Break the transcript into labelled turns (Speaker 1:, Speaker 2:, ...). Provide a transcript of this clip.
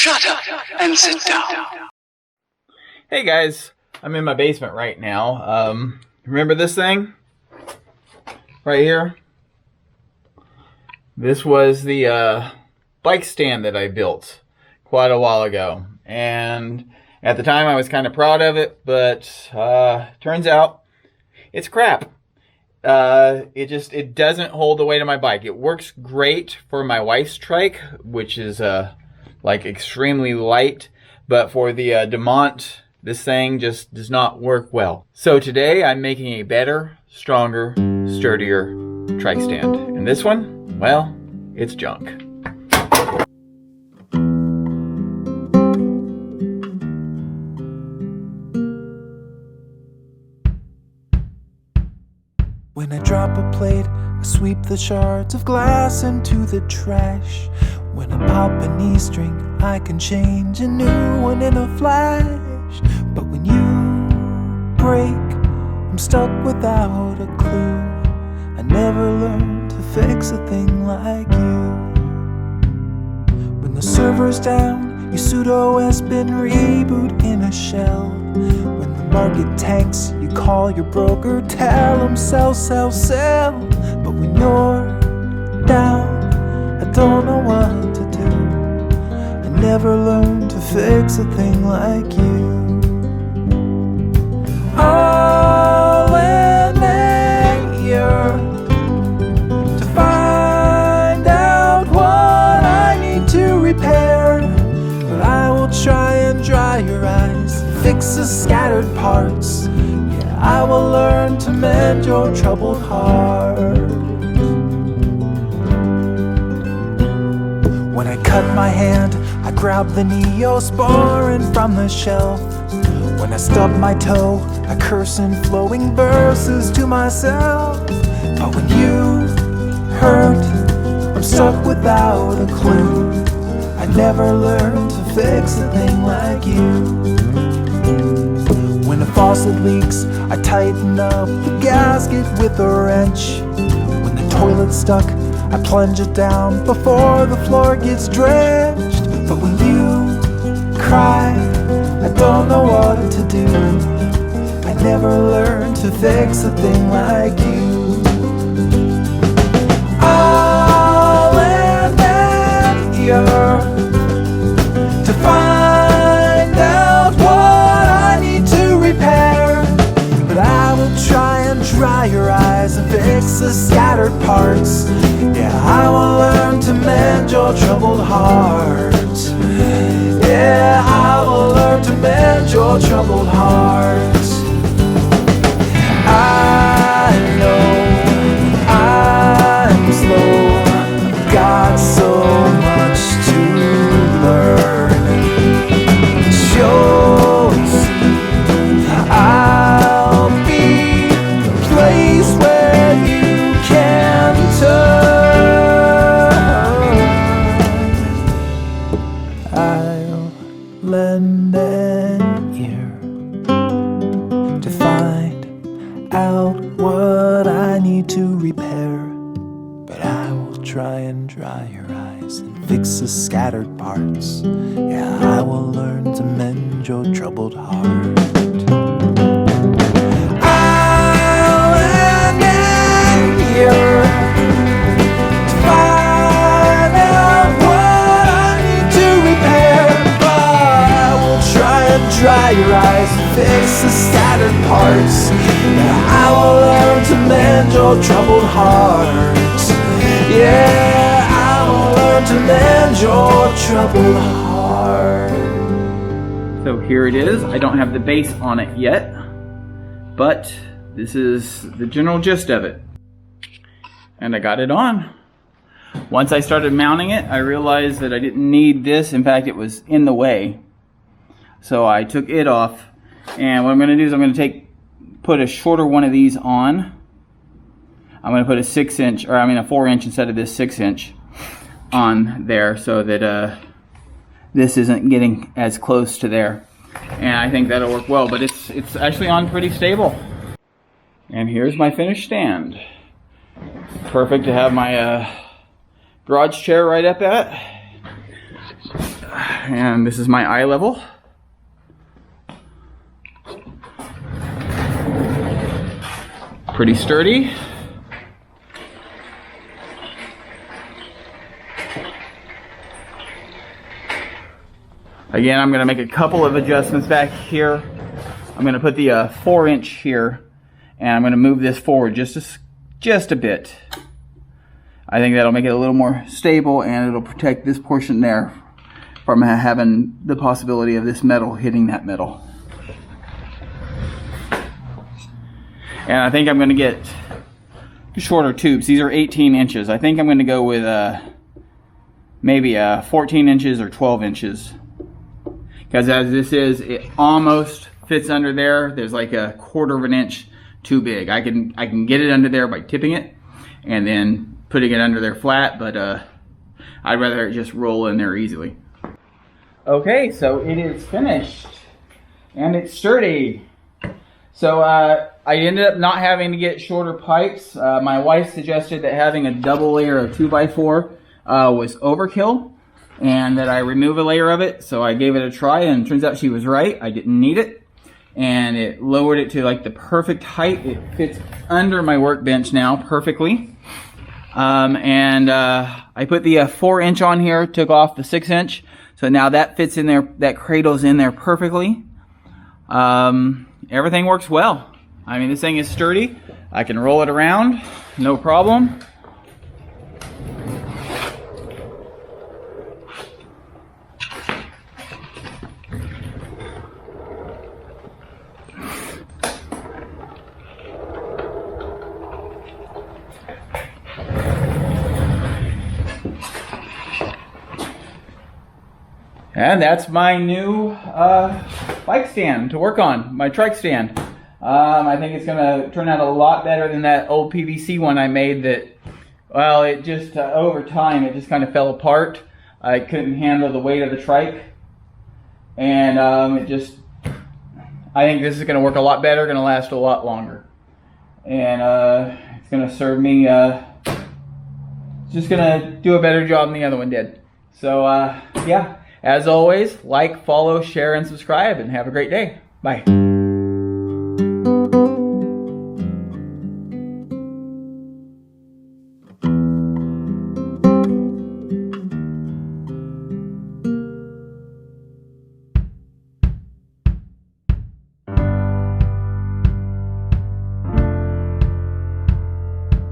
Speaker 1: Shut up and sit down.
Speaker 2: Hey guys, I'm in my basement right now. Remember this thing? Right here? This was the bike stand that I built quite a while ago. And at the time I was kind of proud of it, but turns out it's crap. It doesn't hold the weight of my bike. It works great for my wife's trike, which is like extremely light, but for the Dumont, this thing just does not work well. So today I'm making a better, stronger, sturdier trike stand. And this one, well, it's junk.
Speaker 3: When I drop a plate, I sweep the shards of glass into the trash. When I pop an E-string, I can change a new one in a flash. But when you break, I'm stuck without a clue. I never learned to fix a thing like you. When the server's down, your pseudo S-bin reboot in a shell. When the market tanks, you call your broker, tell him sell, sell, sell. But when you're down, I don't know what to do. I never learned to fix a thing like you. I'll endeavor to find out what I need to repair, but I will try and dry your eyes, fix the scattered parts. Yeah, I will learn to mend your troubled heart. When I cut my hand, I grab the Neosporin from the shelf. When I stub my toe, I curse in flowing verses to myself. But when you hurt, I'm stuck without a clue. I never learned to fix a thing like you. When a faucet leaks, I tighten up the gasket with a wrench. When the toilet's stuck, I plunge it down before the floor gets drenched. But when you cry, I don't know what to do. I never learned to fix a thing like you. I'll endeavor to find out what I need to repair, but I will try and dry your eyes and fix the scattered parts. Yeah, I will learn to mend your troubled heart. Yeah, I will learn to mend your troubled heart. I know I'm slow, I've got so much to learn. You'll see, I'll be the place where you can turn. I'll lend an ear to find out what I need to repair, but I will try and dry your eyes and fix the scattered parts. Yeah, I will learn to mend your troubled heart. I'll lend an ear to find out what I need to repair, but I will try and dry your eyes and fix the scattered parts. Yeah, I will learn to mend your troubled heart. Yeah, I will learn to mend your troubled heart.
Speaker 2: So here it is. I don't have the base on it yet, but this is the general gist of it. And I got it on. Once I started mounting it, I realized that I didn't need this. In fact, it was in the way. So I took it off. And what I'm going to do is I'm going to put a shorter one of these on. I'm going to put a 6-inch, or I mean a 4-inch instead of this 6-inch on there, so that this isn't getting as close to there. And I think that'll work well, but it's actually on pretty stable. And here's my finished stand. Perfect to have my garage chair right up at. And this is my eye level. Pretty sturdy. Again, I'm going to make a couple of adjustments back here. I'm going to put the 4-inch here, and I'm going to move this forward just a bit. I think that'll make it a little more stable, and it'll protect this portion there from having the possibility of this metal hitting that metal. And I think I'm going to get shorter tubes. These are 18 inches. I think I'm going to go with maybe 14 inches or 12 inches. Because as this is, it almost fits under there. There's like a 1/4 of an inch too big. I can get it under there by tipping it and then putting it under there flat, but I'd rather it just roll in there easily. Okay, so it is finished and it's sturdy. So I ended up not having to get shorter pipes. My wife suggested that having a double layer of 2x4 was overkill, and that I remove a layer of it. So I gave it a try, and it turns out she was right. I didn't need it, and it lowered it to like the perfect height. It fits under my workbench now perfectly. I put the 4-inch on here, took off the 6-inch, so now that fits in there. That cradle's in there perfectly. Everything works well. I mean, this thing is sturdy. I can roll it around, no problem. And that's my new bike stand to work on, my trike stand. I think it's going to turn out a lot better than that old PVC one I made that, well, it just, over time, it just kind of fell apart. I couldn't handle the weight of the trike. And I think this is going to work a lot better, going to last a lot longer. And it's going to serve me, just going to do a better job than the other one did. So, yeah. As always, like, follow, share, and subscribe, and have a great day. Bye.